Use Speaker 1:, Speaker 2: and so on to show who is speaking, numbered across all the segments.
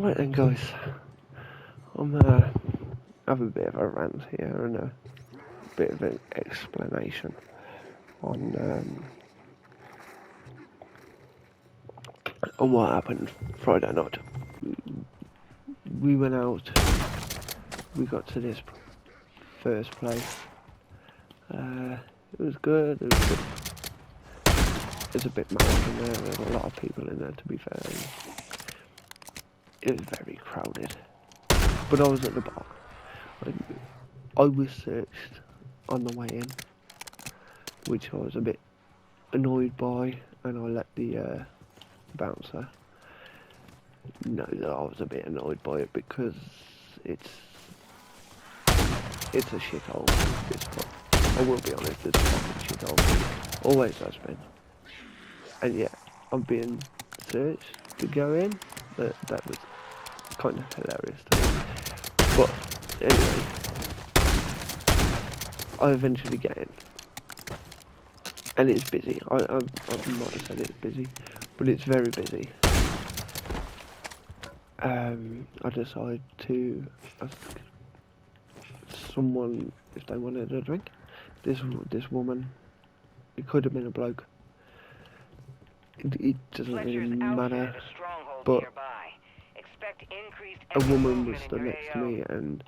Speaker 1: Right then, guys, I'm have a bit of a rant here and a bit of an explanation on what happened Friday night. We went out. We got to this first place. It was good. It was good. It's a bit mad in there. There's a lot of people in there, to be fair. It was very crowded. But I was at the bar. I was searched on the way in, which I was a bit annoyed by, and I let the bouncer know that I was a bit annoyed by it because it's a shithole. This spot. I will be honest, it's a fucking shithole. Always has been. And yeah, I'm being searched to go in. That was kind of hilarious to me. But anyway, I eventually get in. And it's busy. I might have said it's busy, but it's very busy. I decided to ask someone if they wanted a drink. This woman, it could have been a bloke. It doesn't really matter, but a woman was stood next to me, and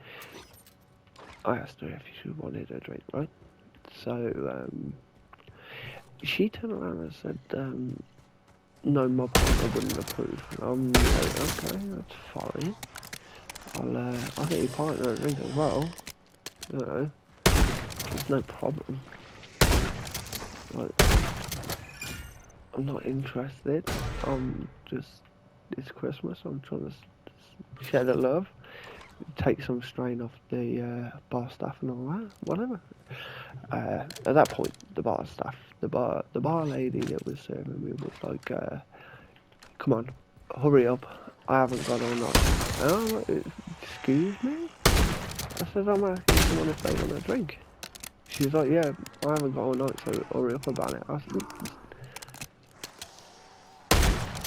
Speaker 1: I asked her if she wanted a drink, right? So she turned around and said, no, my partner wouldn't approve. I'm like, okay, that's fine. I'll get your partner a drink as well. You know, there's no problem. Like, I'm not interested. It's Christmas. I'm trying to share the love, take some strain off the bar staff and all that. Whatever. At that point, the bar staff, the bar lady that was serving me was like, "Come on, hurry up! I haven't got all night." And I'm like, "Excuse me?" I said, "I'm asking someone if they want a drink." She's like, "Yeah, I haven't got all night, so hurry up about it." I said,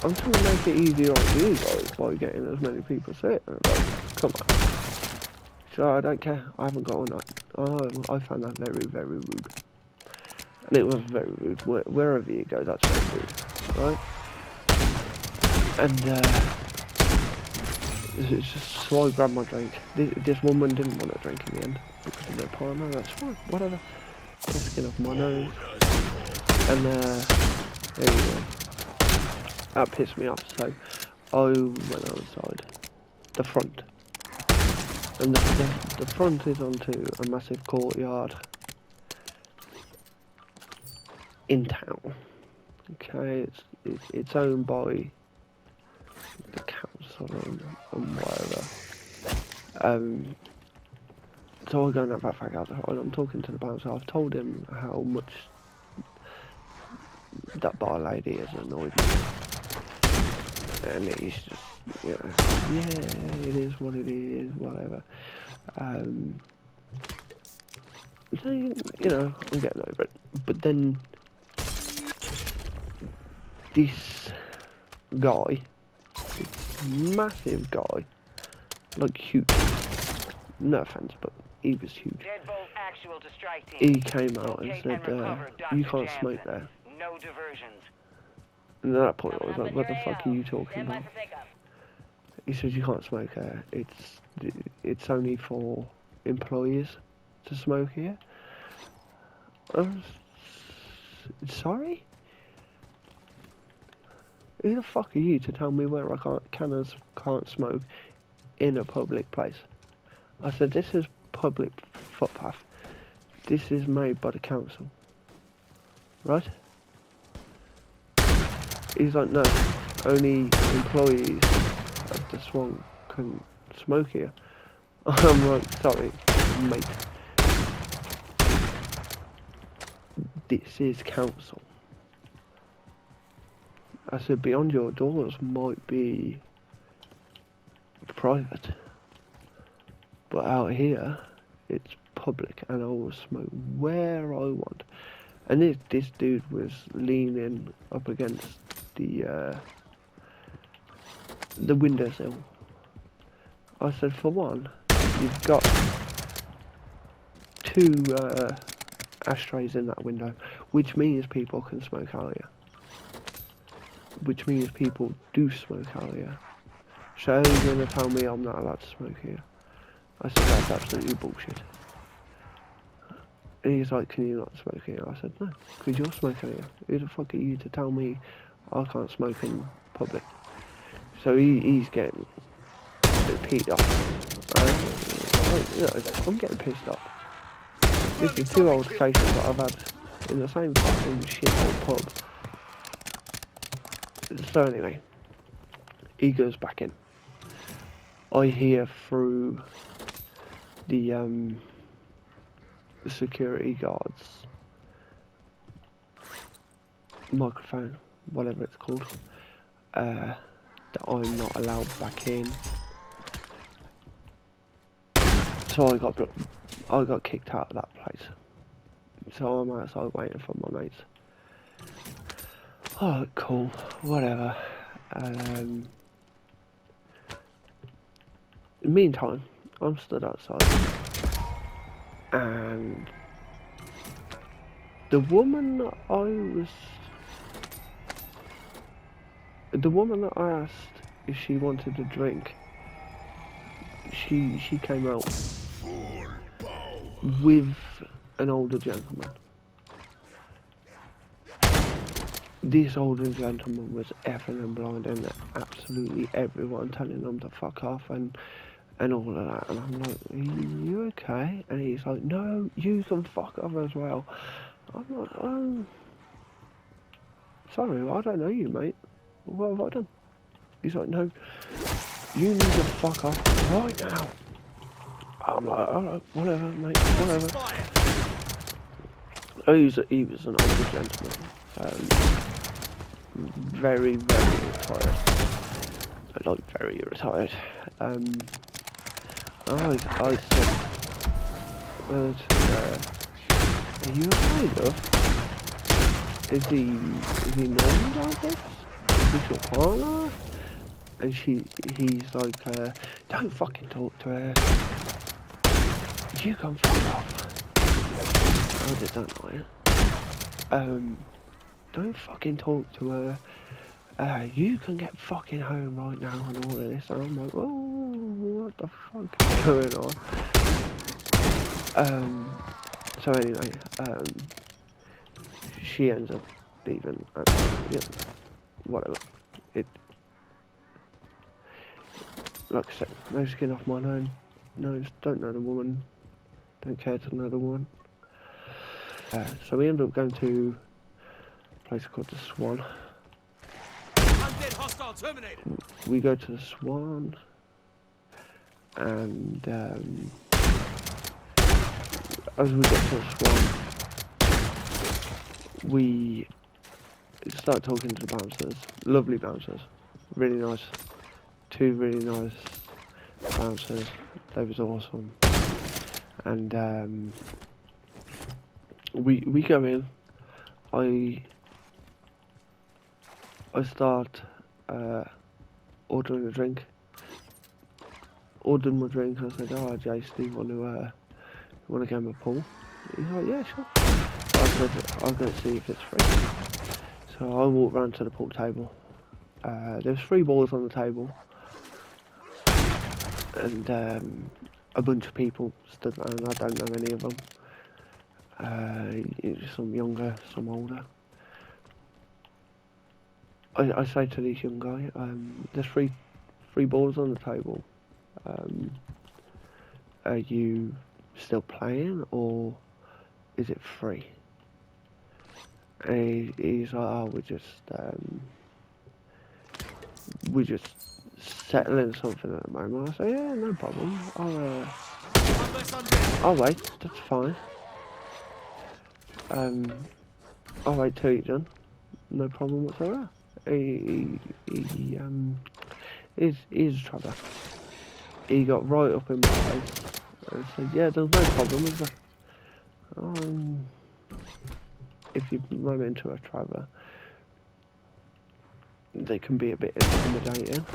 Speaker 1: "I'm trying to make it easier on you guys by getting as many people sick." Like, come on. So I don't care. I haven't got all night. I found that very, very rude. And it was very rude. Wherever you go, that's very rude, right? And it's just so I grabbed my drink. This woman didn't want a drink in the end because of their partner. That's fine. Whatever. Skin off my nose. And there you go. That pissed me off. So I went outside the front. And the front is onto a massive courtyard in town. Okay, it's owned by the council and whatever. So I go and have that fag outside, and I'm talking to the bouncer. I've told him how much that bar lady has annoyed me, and he's just, you know, yeah, it is what it is, whatever. So, you know, I'm getting over it. But then this guy, this massive guy, like huge, no offense, but he was huge. He came out and said, "You can't smoke there."
Speaker 2: No diversions.
Speaker 1: And at that point I was like, "What the fuck are you talking about?" He said, "You can't smoke here. It's only for employees to smoke here." I was, sorry? Who the fuck are you to tell me where I can't smoke in a public place? I said, "This is public footpath. This is made by the council. Right?" He's like, "No, only employees of the Swan can smoke here." I'm like, "Sorry, mate. This is council." I said, "Beyond your doors might be private, but out here, it's public, and I will smoke where I want." And this dude was leaning up against the windowsill, I said, for one, you've got two ashtrays in that window, which means people can smoke out here. Which means people do smoke out here. So you're going to tell me I'm not allowed to smoke here? I said, that's absolutely bullshit. And he's like, can you not smoke here? I said, no, because you're smoking here. Who the fuck are you to tell me I can't smoke in public? So he's getting a bit peed off. I'm getting pissed off. This is 2 old faces that I've had in the same fucking shithole pub. So anyway, he goes back in. I hear through the security guards microphone, whatever it's called, that I'm not allowed back in. So I got kicked out of that place. So I'm outside waiting for my mates. Oh, cool, whatever. In the meantime, I'm stood outside, and the woman that I asked if she wanted a drink, she came out with an older gentleman. This older gentleman was effing and blinding absolutely everyone, telling them to fuck off and all of that. And I'm like, are you okay? And he's like, no, you can fuck off as well. I'm like, oh, sorry, I don't know you, mate. What have I done? He's like, no, you need to fuck off right now. I'm like, alright, whatever, mate, whatever. He was an older gentleman. Very, very retired. Like, very retired. I said, are you afraid of? Is he normal like this? Is this your partner? And he's like, don't fucking talk to her. You can fuck off. I just don't like it. Don't fucking talk to her. You can get fucking home right now and all of this. And I'm like, oh, what the fuck is going on? So anyway, she ends up leaving. Yeah, whatever. Like I said, no skin off my nose. Don't know the woman. Don't care to know the woman. So we end up going to a place called the Swan.
Speaker 2: Undead hostile terminated.
Speaker 1: We go to the Swan, and as we get to the Swan, we start talking to the bouncers. Lovely bouncers, really nice. 2 really nice bouncers. They was awesome. And we go in. I start ordering a drink. Ordered my drink. I said, "Oh, Jace, do you want to go in my pool?" He's like, "Yeah, sure." I said, "I'll go see if it's free." So I walked round to the pool table. There's 3 balls on the table, and a bunch of people stood around. I don't know any of them. Some younger, some older. I say to this young guy, there's three balls on the table. Are you still playing, or is it free? And he's like, oh, we're just settling something at the moment. I say, yeah, no problem. I'll wait. That's fine. I'll wait till you're done. No problem whatsoever. He's a traveller. He got right up in my face and said, yeah, there's no problem, is there? If you run into a traveller, they can be a bit intimidating.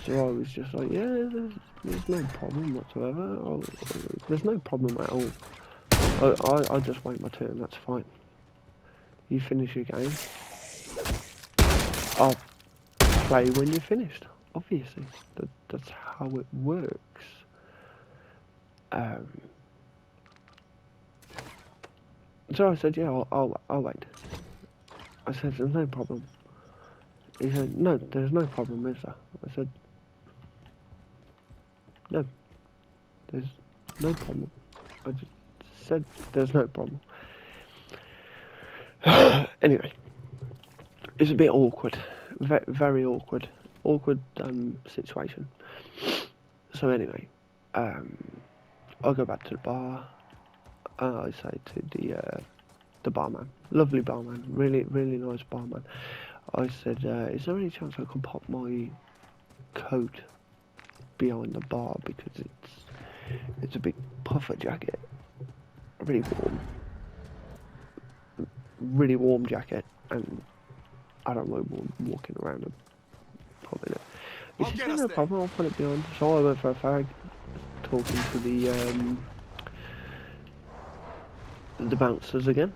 Speaker 1: So I was just like, yeah, there's no problem whatsoever. There's no problem at all. I just wait my turn, that's fine. You finish your game. I'll play when you're finished, obviously. That's how it works. So I said, yeah, I'll wait. I said, there's no problem. He said, no, there's no problem, is there? I said, no, there's no problem. I just said, there's no problem. Anyway, it's a bit awkward, very awkward situation. So anyway, I go back to the bar. I say to the barman, lovely barman, really nice barman. I said, is there any chance I can pop my coat behind the bar because it's a big puffer jacket, really warm jacket, and I don't like walking around and popping it. He said, yeah, no problem, I'll put it behind. So I went for a fag, talking to the bouncers again.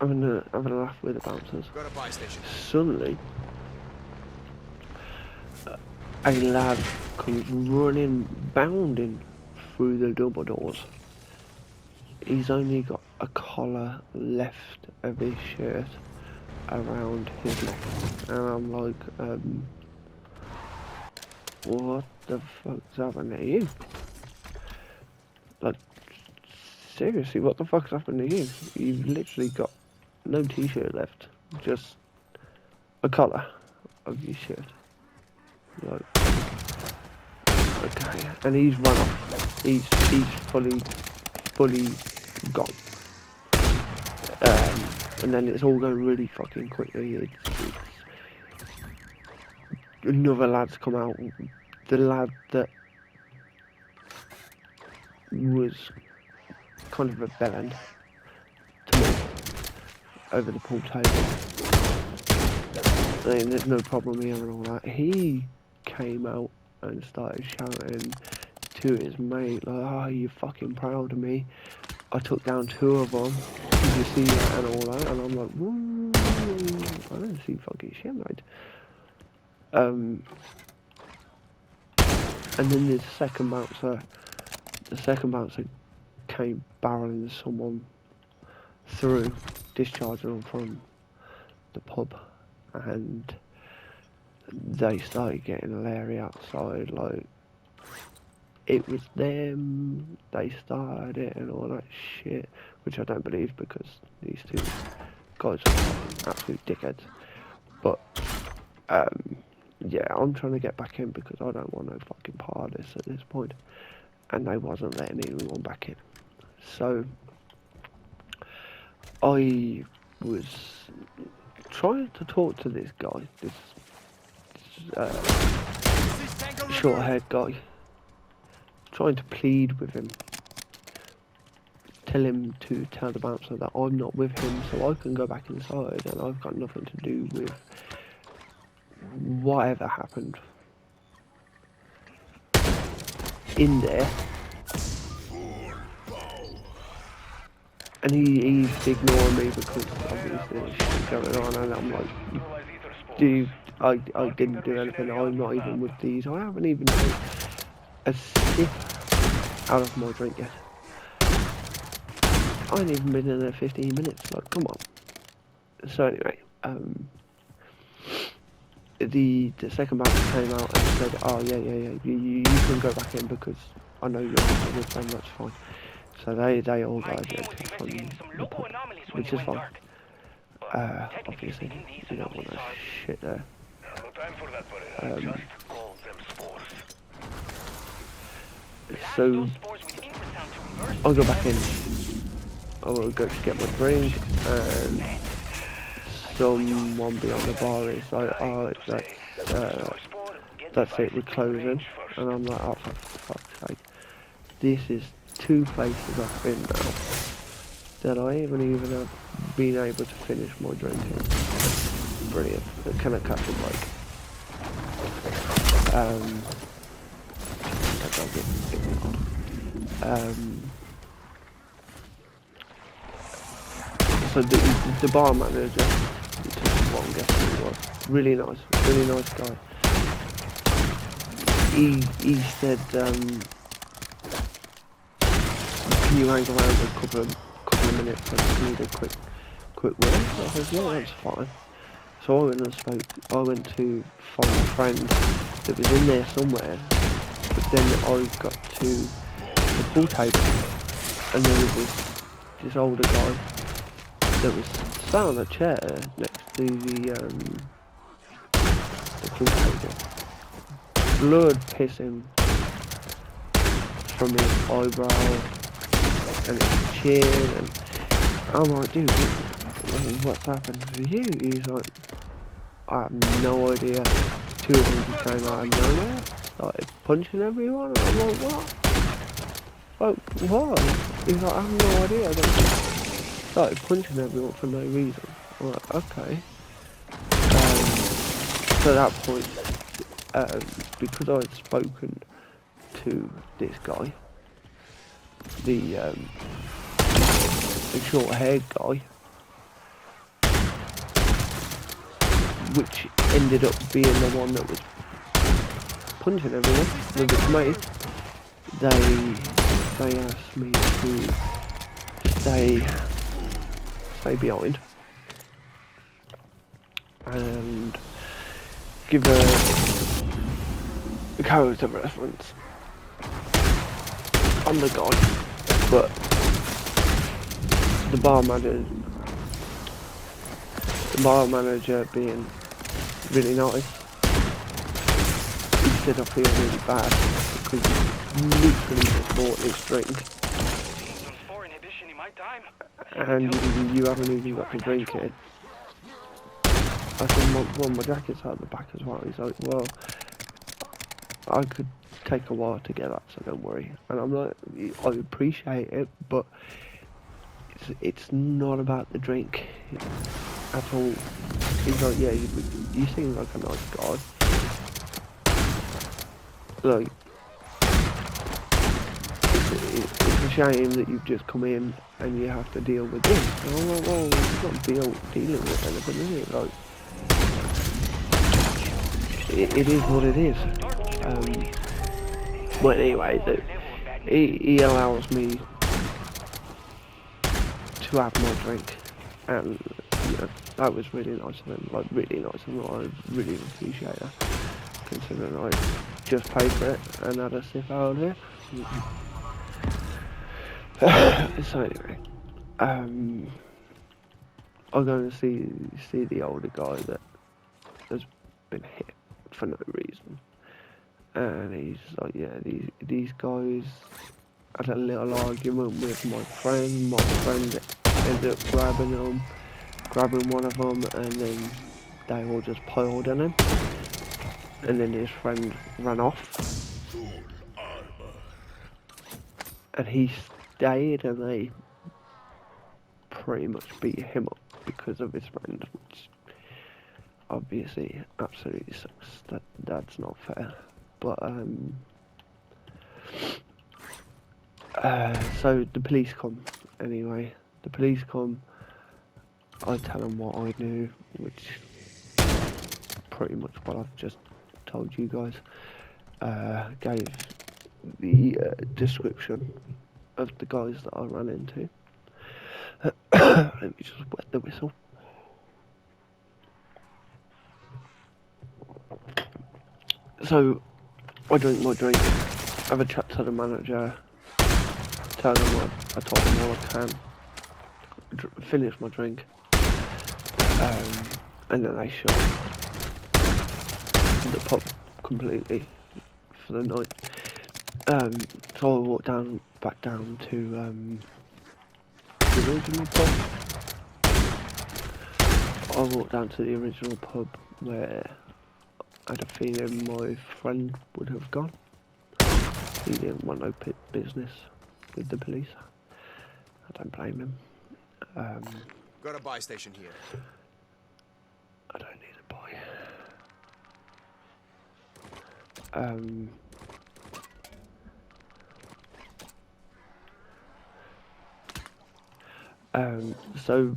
Speaker 1: Having a laugh with the bouncers.
Speaker 2: Go to buy station.
Speaker 1: Suddenly, a lad comes running, bounding through the double doors. He's only got a collar left of his shirt around his neck. And I'm like, what the fuck's happened to you? Like, seriously, what the fuck's happened to you? You've literally got no t-shirt left, just a collar of your shirt. Like, okay, and he's run off. He's fully gone. And then it's all going really fucking quickly. Another lad's come out. The lad that was kind of rebelling to me over the pool table. I mean, there's no problem here and all that. He came out and started shouting to his mate, like, oh, you fucking proud of me. I took down 2 of them. Did you see that and all that? And I'm like, woo, I don't see fucking shit, mate. And then the second bouncer came barreling someone through, discharging them from the pub, and they started getting Larry outside, like, it was them, they started it and all that shit, which I don't believe because these 2 guys are absolute dickheads. But, yeah, I'm trying to get back in because I don't want no fucking part of this at this point. And they wasn't letting anyone back in. So, I was trying to talk to this guy, this short-haired guy. Trying to plead with him. Tell him to tell the bouncer that I'm not with him so I can go back inside and I've got nothing to do with whatever happened in there. And he's ignoring me because obviously there's shit going on, and I'm like, dude, I didn't do anything, I'm not even with these, I haven't even done a sip out of my drink yet. I ain't even been in there 15 minutes, like, come on. So anyway, the second bouncer came out and said, oh yeah, you can go back in because I know you're with them, that's fine. So they all got ejected from the pub, which is fine. Obviously, you don't want that shit there. So, I'll go back in. I will go to get my drink, and someone behind the bar is like, oh, that's it, we're closing. And I'm like, oh, for fuck's sake. This is 2 places I've been now that I haven't even been able to finish my drinking. Brilliant. Can I catch a break? That does it. So the bar manager, which is what I'm guessing he was, really nice guy. He said, can you hang around a couple of minutes? I just need a quick word. I said, yeah, that's fine. So I went to find a friend that was in there somewhere, but then I got to the pool table, and there was this older guy that was sat on a chair next to the pool table. Blood pissing from his eyebrow and his chin, and I'm like, dude, what's happened to you? He's like, I have no idea. Two of them just came out of nowhere, started punching everyone, and I'm like, what? Like, what? He's like, I have no idea. They started punching everyone for no reason. I'm like, okay. So at that point, because I had spoken to this guy, the short-haired guy, which ended up being the one that was punching everyone with his mate, they asked me to stay behind and give a character reference on the guy, but the bar manager being really nice, he said I feel really bad because he literally just bought this drink and you haven't even got to drink it. I said, well, my jacket's out the back as well. He's like, well, I could take a while to get that, so don't worry. And I'm like, I appreciate it, but it's not about the drink at all. He's like, yeah, you seem like a nice guy. Like, it's a shame that you've just come in and you have to deal with this. And I'm like, well, it's not dealing with anything, is it? Like, it is what it is. But anyway, he allows me to have my drink, and you know, that was really nice of him, like really nice of him. I really appreciate that, considering I just paid for it and had a sip out of it. So anyway, I'm going to see the older guy that has been hit for no reason, and he's like, yeah, these guys had a little argument with my friend. My friend ended up grabbing one of them, and then they all just piled on him, and then his friend ran off, and he stayed, and they pretty much beat him up because of his friend, which obviously absolutely sucks. That's not fair. But so the police come anyway. The police come. I tell them what I knew, which pretty much what I've just told you guys. Gave the description of the guys that I ran into. Let me just wet the whistle. So I drink my drink, have a chat to the manager, tell them I told them all I can, finish my drink, and then they shut the pub completely for the night. So I walked back down to the original pub. I walked down to the original pub where I had a feeling my friend would have gone. He didn't want no business with the police. I don't blame him.
Speaker 2: Got a buy station here.
Speaker 1: I don't need a buy. So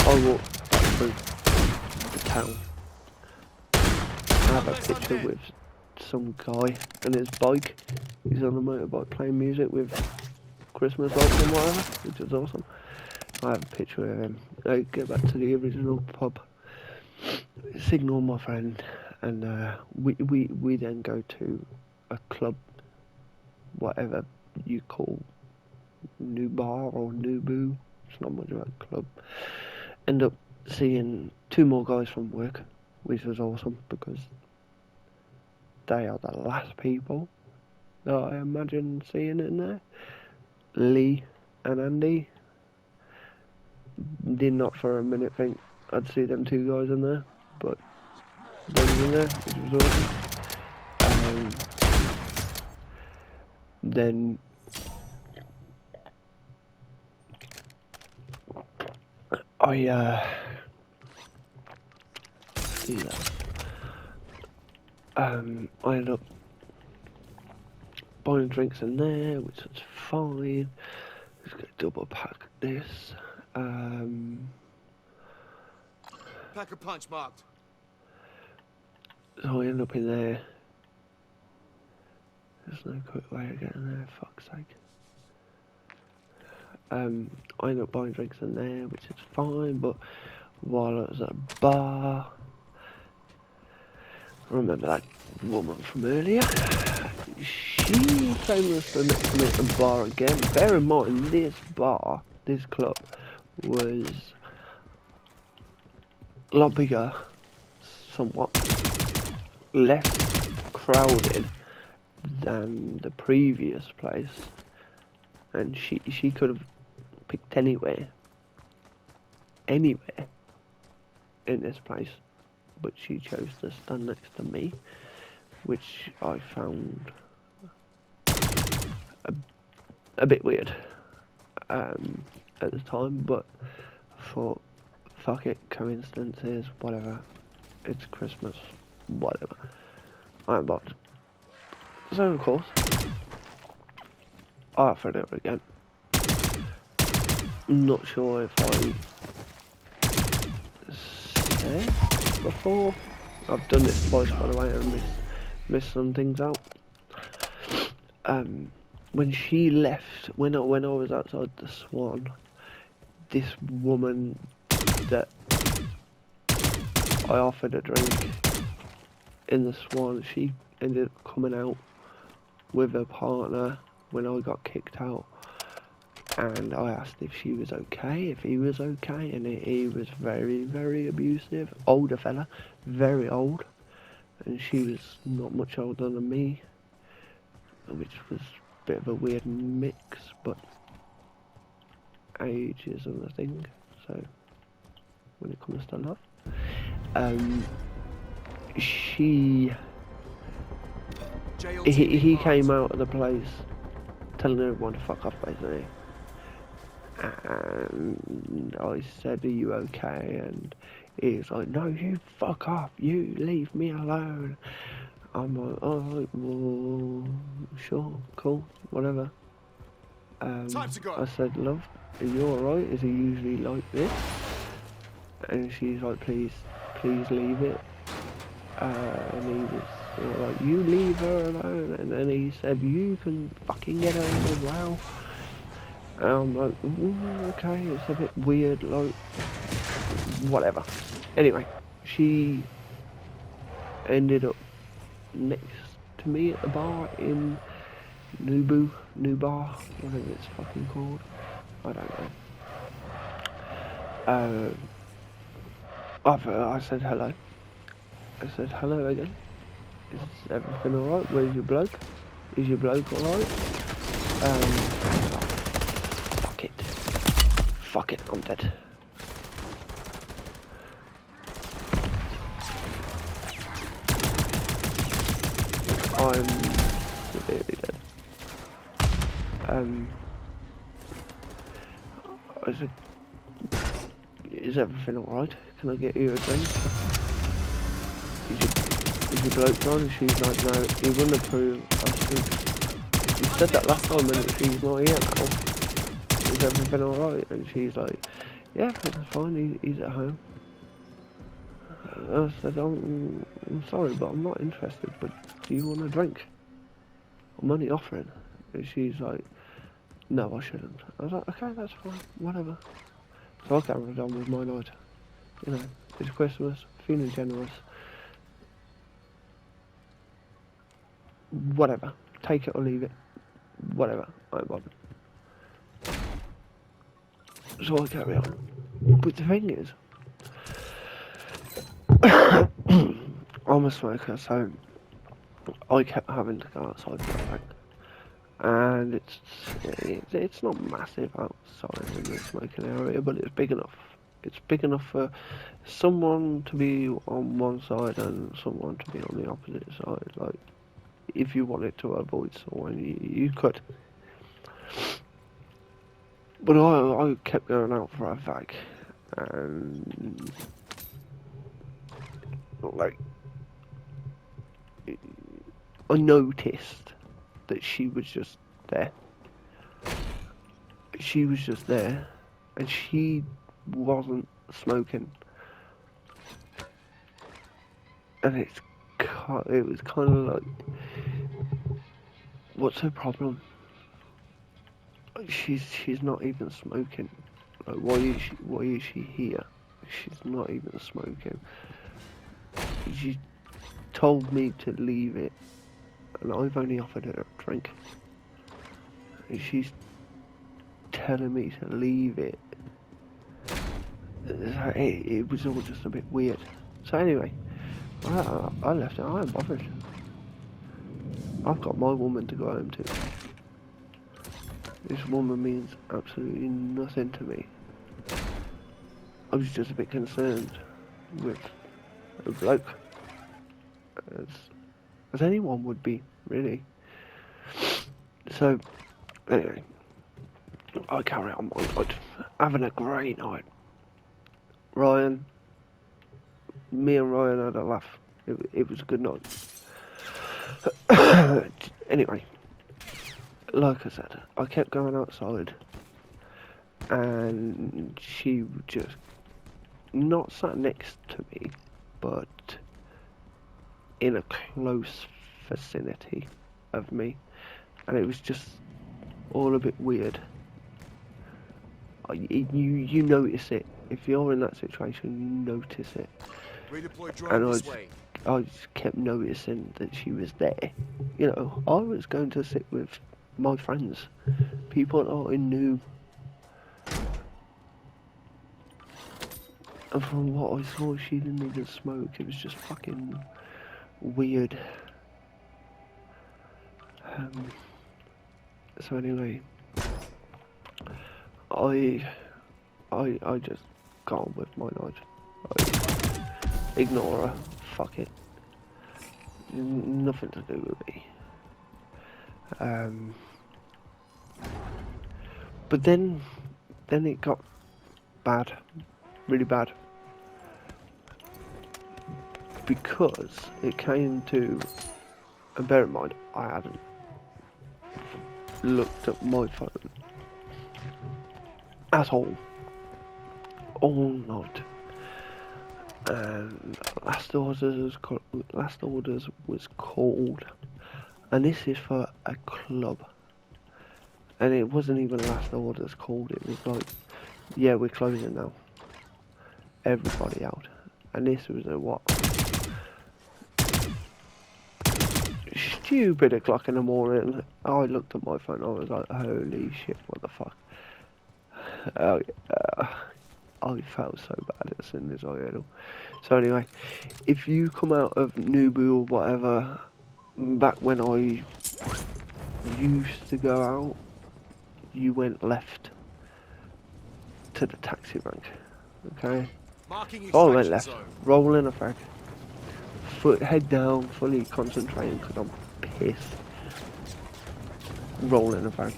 Speaker 1: I walked back through the town. I have a picture with some guy and his bike. He's on a motorbike playing music with Christmas lights and whatever, which is awesome. I have a picture of him. I get back to the original pub, signal my friend, and we then go to a club, whatever you call New Bar or New Boo. It's not much of a club. End up seeing two more guys from work, which was awesome because they are the last people that I imagine seeing in there. Lee and Andy. Did not for a minute think I'd see them two guys in there, but they were in there, which was awesome. Then I see that. I ended up buying drinks in there, which was fine. Just gonna double pack this.
Speaker 2: Pack a punch marked.
Speaker 1: So I end up in there. There's no quick way of getting there, fuck's sake. I end up buying drinks in there, which is fine, but while I was at a bar, I remember that woman from earlier. She came up to next to me at the bar again. Bear in mind, this bar, this club, was a lot bigger, somewhat less crowded than the previous place, and she could have picked anywhere in this place, but she chose to stand next to me, which I found a bit weird at the time, but I thought, fuck it, coincidences, whatever, it's Christmas, whatever, I ain't bothered. So of course, I offered it again. I'm not sure if I said before. I've done this twice, by the way, and missed some things out. When she left, when I was outside the Swan, this woman that I offered a drink in the Swan, she ended up coming out with her partner when I got kicked out, and I asked if she was okay, if he was okay, and he was very, very abusive, older fella, very old, and she was not much older than me, which was a bit of a weird mix, but age isn't a thing, so when it comes to love, he came out of the place telling everyone to fuck off, basically. And I said, are you okay? And he's like, no, you fuck off, you leave me alone. I'm like, alright, well, sure, cool, whatever.
Speaker 2: Time to go.
Speaker 1: I said, love, are you alright? Is he usually like this? And she's like, please leave it. And he was like, you leave her alone. And then he said, you can fucking get home as well. And I'm like, okay, it's a bit weird, like, whatever. Anyway, she ended up next to me at the bar in New Bar, whatever it's fucking called. I don't know. I said hello. I said hello again. Is everything alright? Where's your bloke? Is your bloke alright? Fuck it, I'm dead. I'm severely dead. I said, is everything alright? Can I get you a drink? Is your bloke on? And she's like, no, he wouldn't approve. I said, you said that last time and she's not here now. Is everything alright? And she's like, yeah, everything's fine, he's at home. I said, I'm sorry, but I'm not interested, but do you want a drink? I'm only offering. And she's like, no, I shouldn't. I was like, okay, that's fine, whatever. So I carried on with my night. You know, it's Christmas, feeling generous. Whatever. Take it or leave it. Whatever. I ain't bothered. So I carry on. But the thing is, I'm a smoker, so I kept having to go outside for a drink. And it's not massive outside in the smoking area, but it's big enough. It's big enough for someone to be on one side and someone to be on the opposite side. Like, if you wanted to avoid someone, you could. But I kept going out for a fag, and like I noticed that she was just there. She was just there, and she wasn't smoking. And it was kind of like, what's her problem? She's not even smoking. Like, why is she here? She's not even smoking. She told me to leave it, and I've only offered her a drink. And she's telling me to leave it. It was all just a bit weird. So anyway, I left her. I ain't bothered. I've got my woman to go home to. This woman means absolutely nothing to me. I was just a bit concerned with a bloke, as anyone would be, really. So, anyway, I carry on my night, having a great night. Me and Ryan had a laugh. It was a good night. Anyway, like I said, I kept going outside, and she just not sat next to me, but in a close vicinity of me, and it was just all a bit weird. You notice it. If you're in that situation, you notice it. And I just kept noticing that she was there. You know, I was going to sit with my friends, people that I knew. And from what I saw, she didn't even smoke. It was just fucking weird. So anyway, I just got on with my night. Ignore her. Fuck it. Nothing to do with me. But then it got bad, really bad, because it came to, and bear in mind, I hadn't looked at my phone at all night. And last orders was called, and this is for a club, and it wasn't even last orders called. It was like, yeah, we're closing now, everybody out. And this was at what, stupid o'clock in the morning. I looked at my phone, I was like, holy shit, what the fuck. I felt so bad as soon as I heard them. So anyway, if you come out of Nubu or whatever, back when I used to go out, you went left to the taxi rank, okay? I went left, rolling a fag, head down, fully concentrating because I'm pissed, rolling a fag.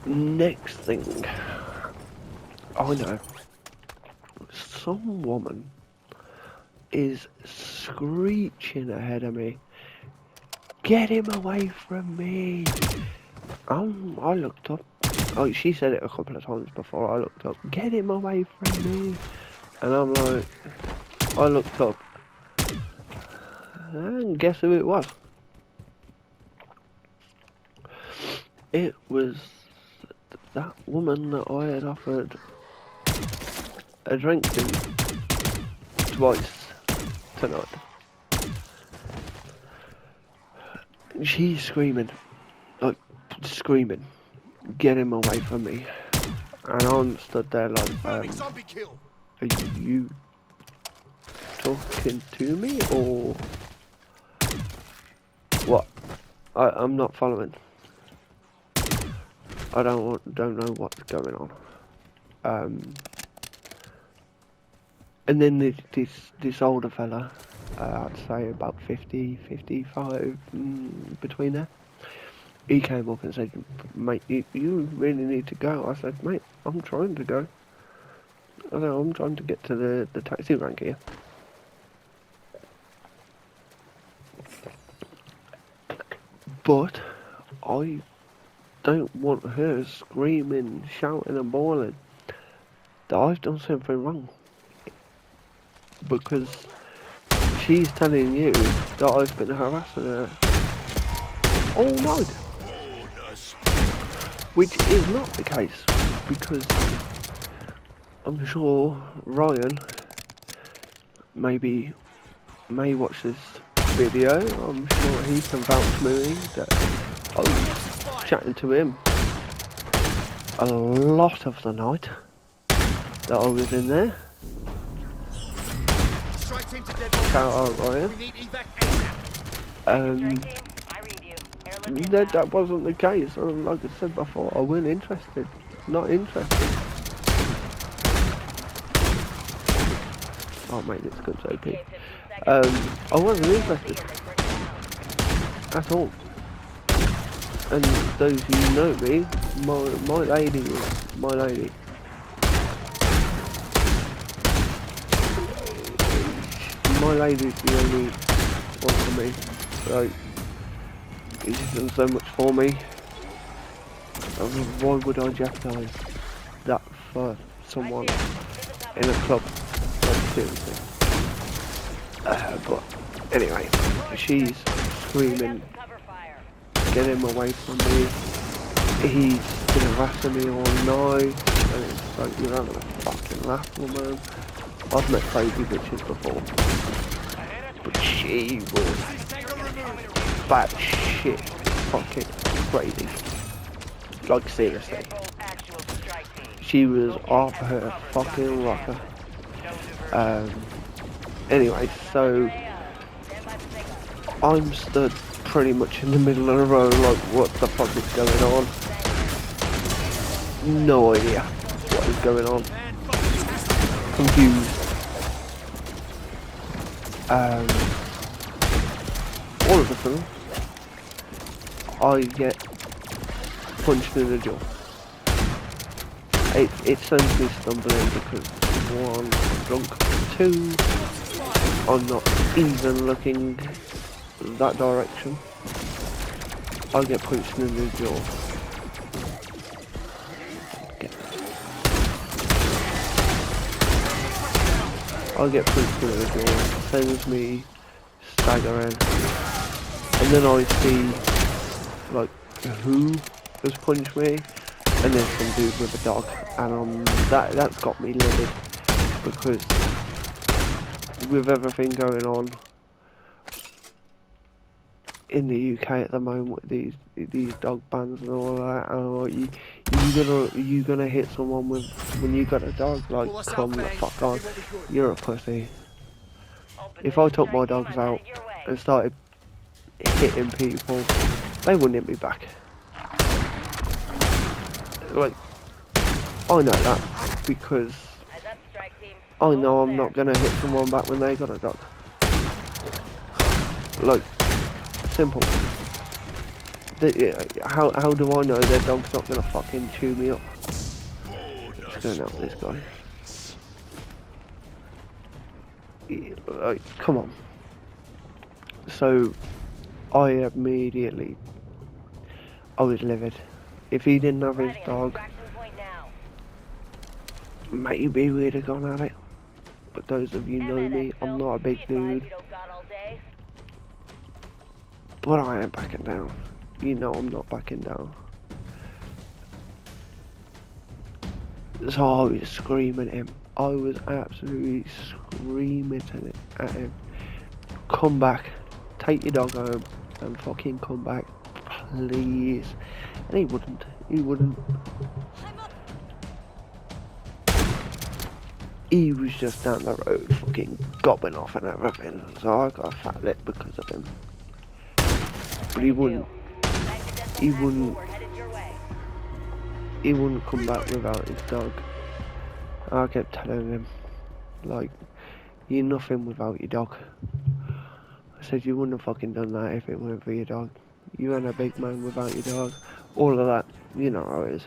Speaker 1: Next thing, I know, some woman is screeching ahead of me. Get him away from me! I looked up. Oh, she said it a couple of times before I looked up. Get him away from me! And I'm like, I looked up. And guess who it was? It was that woman that I had offered a drink to twice tonight. She's screaming, like screaming, get him away from me. And I'm stood there like,
Speaker 2: zombie kill.
Speaker 1: are you talking to me or what? I'm not following. I don't know what's going on. And then this older fella, I'd say about 50, 55, between there. He came up and said, mate, you really need to go. I said, mate, I'm trying to go. I said, I'm trying to get to the taxi rank here. But I don't want her screaming, shouting and bawling that I've done something wrong. Because she's telling you that I've been harassing her all night. Which is not the case, because I'm sure Ryan may watch this video. I'm sure he can vouch for me that I was chatting to him a lot of the night that I was in there. Shout out Ryan. That wasn't the case. Like I said before, I wasn't interested. Not interested. Oh mate, this gun's OP. I wasn't interested at all. And those who know me, my lady is my lady. My lady's the only one for me. So he's done so much for me. Why would I jeopardise that for someone in a club? Like, seriously. But anyway, she's screaming, get him away from me. He's been harassing me all night. And it's like, you're having a fucking laugh, woman. I've met crazy bitches before. But she was bad shit, fucking crazy. Like seriously. She was off her fucking rocker. Anyway, so I'm stood pretty much in the middle of the road like, what the fuck is going on? No idea what is going on. Confused. All of a sudden, I get punched in the jaw. It sends me stumbling because 1, I'm drunk, 2, I'm not even looking that direction. I get punched in the jaw. I get punched in the jaw, sends me staggering, and then I see like who has punched me, and there's some dude with a dog, and that's got me livid, because with everything going on in the UK at the moment with these dog bans and all that, and you gonna hit someone with when you got a dog? Like, come the fuck on, you're a pussy. If I took my dogs out and started hitting people, they wouldn't hit me back. Like, I know that because I know I'm not gonna hit someone back when they got a dog. Like, simple. How do I know their dog's not gonna fucking chew me up? Let's go now, this guy. Like, come on. So, I immediately, I was livid. If he didn't have his dog, maybe we'd have gone at it. But those of you know me, I'm not a big dude. But I ain't backing down. You know I'm not backing down. So I was screaming at him. I was absolutely screaming at him. Come back. Take your dog home. And fucking come back. Please. And he wouldn't. He wouldn't. He was just down the road fucking gobbing off and everything. So I got a fat lip because of him. But he wouldn't come back without his dog. I kept telling him, like, you're nothing without your dog. I said you wouldn't have fucking done that if it weren't for your dog. You ain't a big man without your dog. All of that, you know how it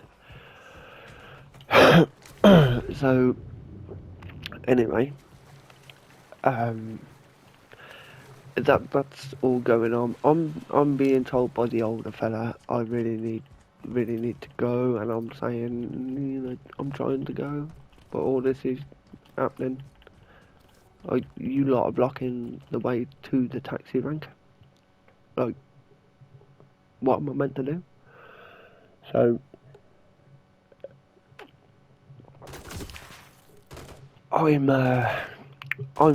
Speaker 1: is. So, anyway, that's all going on. I'm being told by the older fella I really need to go, and I'm saying, you know, I'm trying to go, but all this is happening. Like, you lot are blocking the way to the taxi rank. Like, what am I meant to do? So, I'm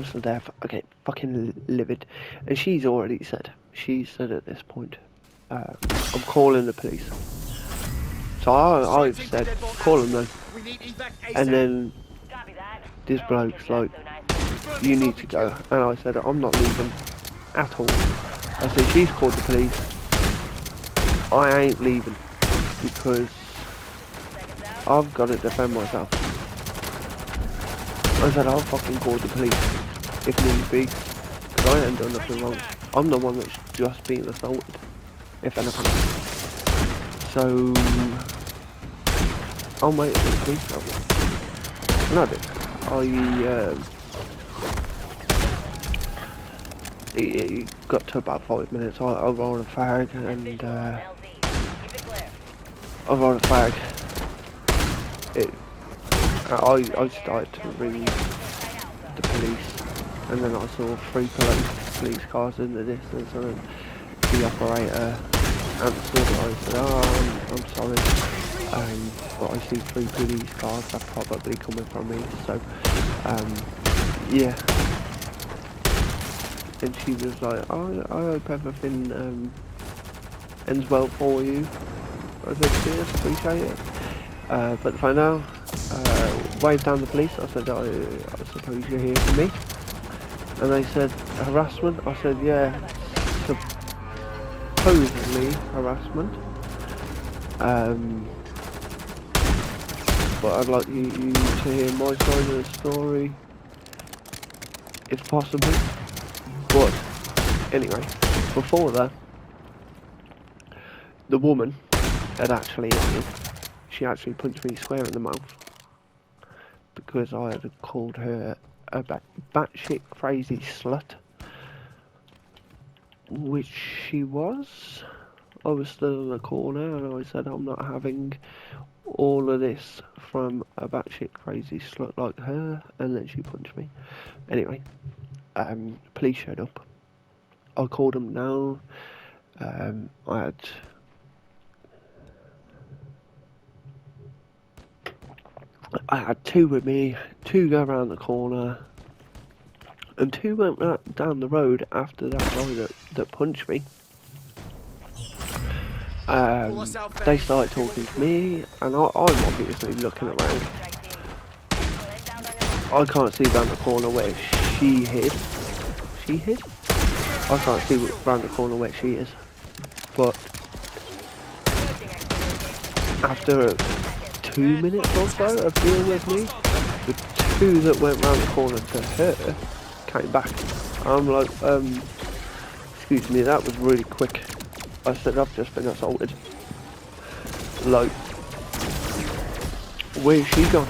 Speaker 1: so deaf. Okay, fucking livid. And she's already said. She said at this point, I'm calling the police. So I've said, call them then. And then this bloke's like, you need to go. And I said, I'm not leaving at all. I said, she's called the police. I ain't leaving because I've got to defend myself. I said, I'll fucking call the police if need be, because I ain't done nothing wrong. I'm the one that's just been assaulted, if anything. So, I'm waiting for the police to come. And I did. It got to about 5 minutes. I rolled a fag and I started to ring the police, and then I saw 3 police cars in the distance, and then the operator answered. I said, oh, I'm sorry, but I see 3 police cars, they're probably coming from me, so, yeah. And she was like, oh, I hope everything ends well for you. I said, cheers, appreciate it. But for now, waved down the police. I said, I suppose you're here for me. And they said, harassment? I said, yeah, supposedly harassment. But I'd like you to hear my side of the story, if possible. But, anyway, before that, the woman had actually hit me. She actually punched me square in the mouth because I had called her a batshit crazy slut, which she was. I was still in the corner and I said, I'm not having all of this from a batshit crazy slut like her, and then she punched me. Anyway, police showed up. I called them now. I had 2 with me, 2 go around the corner, and 2 went down the road after that guy that punched me. They started talking to me, and I'm obviously looking around. I can't see down the corner where she hid. She hid? I can't see round the corner where she is. But after 2 minutes or so of dealing with me, the 2 that went round the corner to her came back. I'm like, excuse me, that was really quick. I said, I've just been assaulted. Like, where's she gone?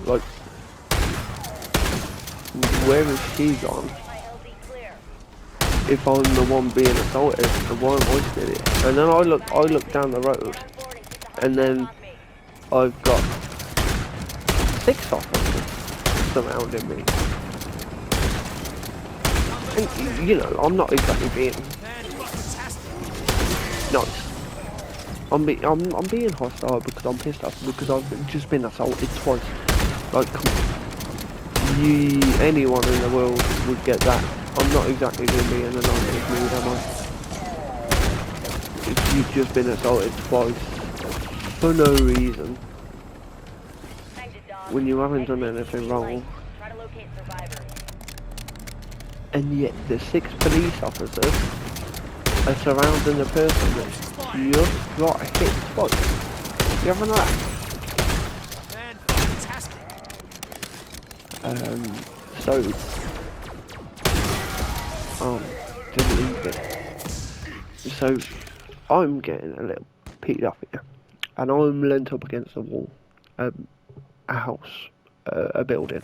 Speaker 1: like, where is she gone? If I'm the one being assaulted, then why am I still here? And then I look down the road, and then I've got 6 officers surrounding me. And, you know, I'm not exactly being nice. I'm being hostile because I'm pissed off because I've just been assaulted twice. Like, anyone in the world would get that. I'm not exactly going to be in the nicest mood, am I? If you've just been assaulted twice for no reason, when you haven't done anything wrong, and yet the 6 police officers are surrounding the person that's just got hit twice. You having that? So, delete it. So, I'm getting a little peed off here, and I'm leant up against the wall, a house, a building.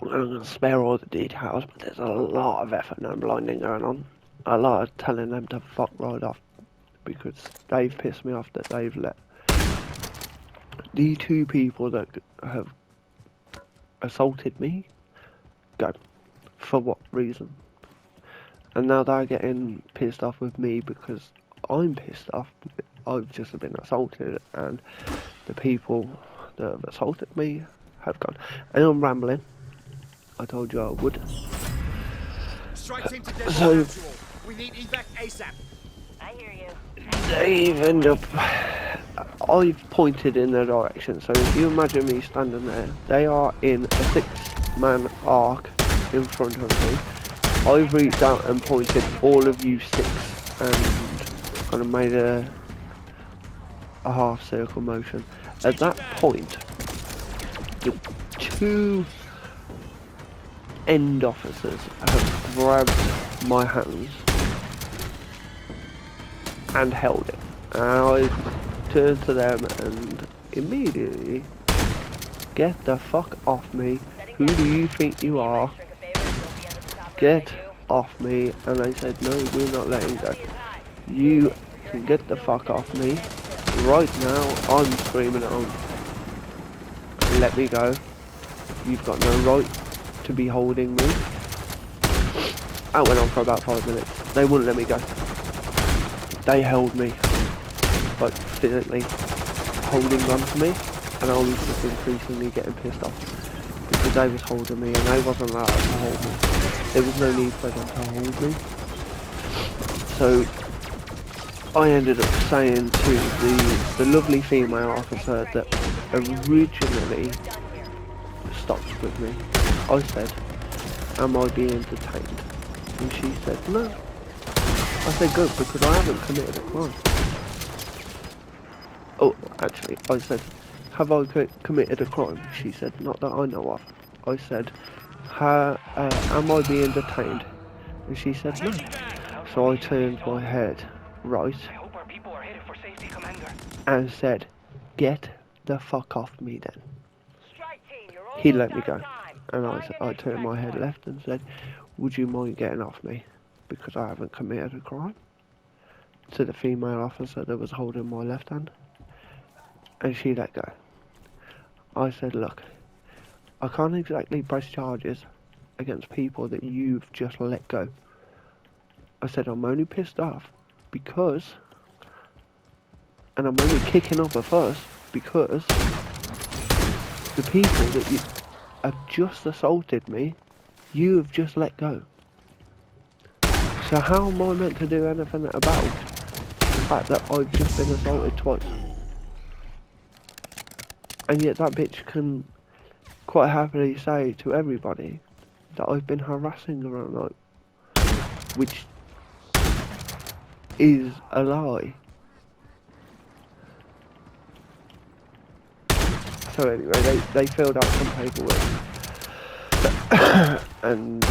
Speaker 1: I'm going to spare all the details, but there's a lot of effort and blinding going on. A lot of telling them to fuck right off, because they've pissed me off that they've let the 2 people that have assaulted me go. For what reason? And now they're getting pissed off with me because I'm pissed off. I've just been assaulted, and the people that have assaulted me have gone. And I'm rambling. I told you I would. So,
Speaker 2: we need evac ASAP.
Speaker 3: I hear you.
Speaker 1: they've ended up. I've pointed in their direction. So if you imagine me standing there, they are in a 6-man arc in front of me. I've reached out and pointed all of you 6 and kind of made a half circle motion. At that point, the 2 end officers have grabbed my hands and held it. And I turned to them and immediately, get the fuck off me. Who do you think you are? Get off me. And I said, no, we're not letting go. You can get the fuck off me. Right now, I'm screaming at them. Let me go. You've got no right to be holding me. I went on for about 5 minutes. They wouldn't let me go. They held me, like physically holding on to me, and I was just increasingly getting pissed off because they was holding me and they wasn't allowed to hold me. There was no need for them to hold me. So I ended up saying to the lovely female officer that originally stopped with me, I said, am I being detained? And she said, no. I said, good, because I haven't committed a crime. Oh, actually, I said, have I committed a crime? She said, not that I know of. I said, am I being detained? And she said, no. So I turned my head right and said, get the fuck off me then. He let me go. And I turned my head left and said, would you mind getting off me? Because I haven't committed a crime. To the female officer that was holding my left hand. And she let go. I said, look, I can't exactly press charges against people that you've just let go. I said, I'm only pissed off because, and I'm only kicking up a fuss because the people that you have just assaulted me, you have just let go. So how am I meant to do anything about the fact that I've just been assaulted twice? And yet that bitch can quite happily say to everybody that I've been harassing her all night, which is a lie. So anyway, they filled out some paperwork and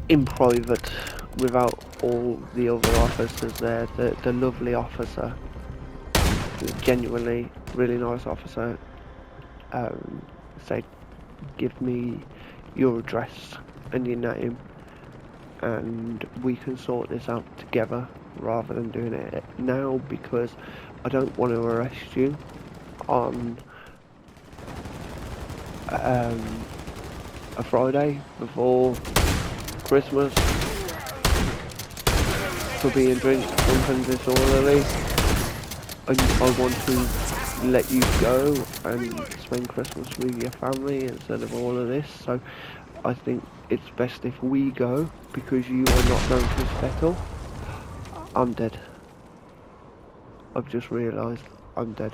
Speaker 1: in private, without all the other officers there. The lovely officer, genuinely really nice officer, said, give me your address and your name and we can sort this out together rather than doing it now, because I don't want to arrest you on a Friday before Christmas for being drunk and disorderly, and I want to let you go and spend Christmas with your family instead of all of this. So I think it's best if we go, because you are not going to settle. I'm dead. I've just realised I'm dead.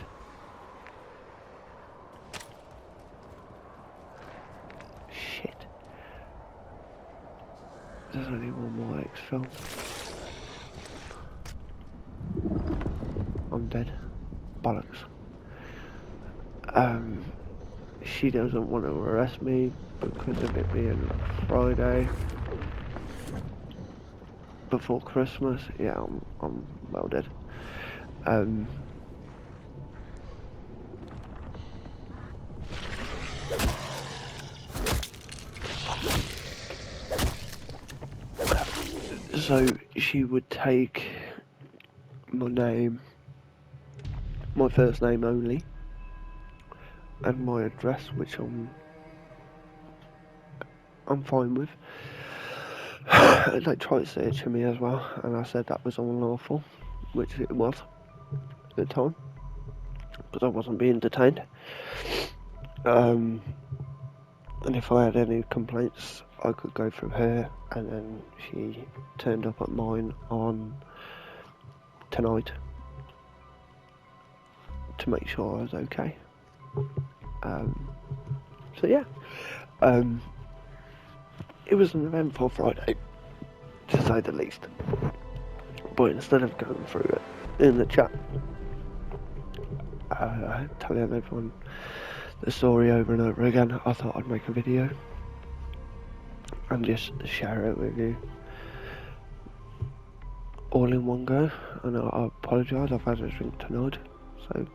Speaker 1: Shit. There's only one more exfil. I'm dead. Bollocks. She doesn't want to arrest me because of it being Friday before Christmas. Yeah, I'm well dead. So she would take my name, my first name only, and my address, which I'm fine with. They tried to say it to me as well, and I said that was unlawful, which it was at the time, because I wasn't being detained. And if I had any complaints, I could go through her, and then she turned up at mine on tonight to make sure I was okay. So yeah, it was an eventful Friday, to say the least. But instead of going through it in the chat, telling everyone the story over and over again, I thought I'd make a video and just share it with you all in one go. And I apologise, I've had a drink tonight, so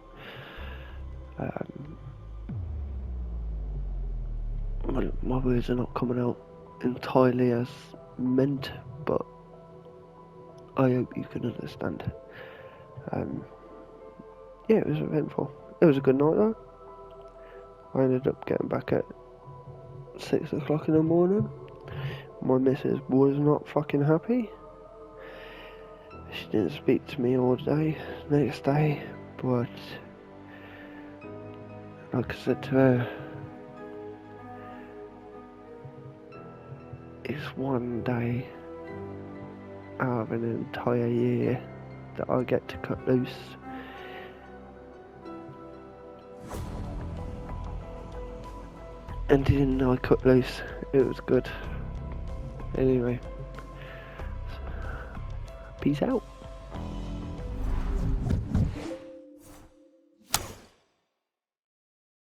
Speaker 1: my words are not coming out entirely as meant, but I hope you can understand. Yeah, it was eventful. It was a good night though. I ended up getting back at 6 o'clock in the morning. My missus was not fucking happy. She didn't speak to me all day next day, but like I said to her, it's one day out of an entire year that I get to cut loose. And didn't I cut loose? It was good. Anyway, peace out.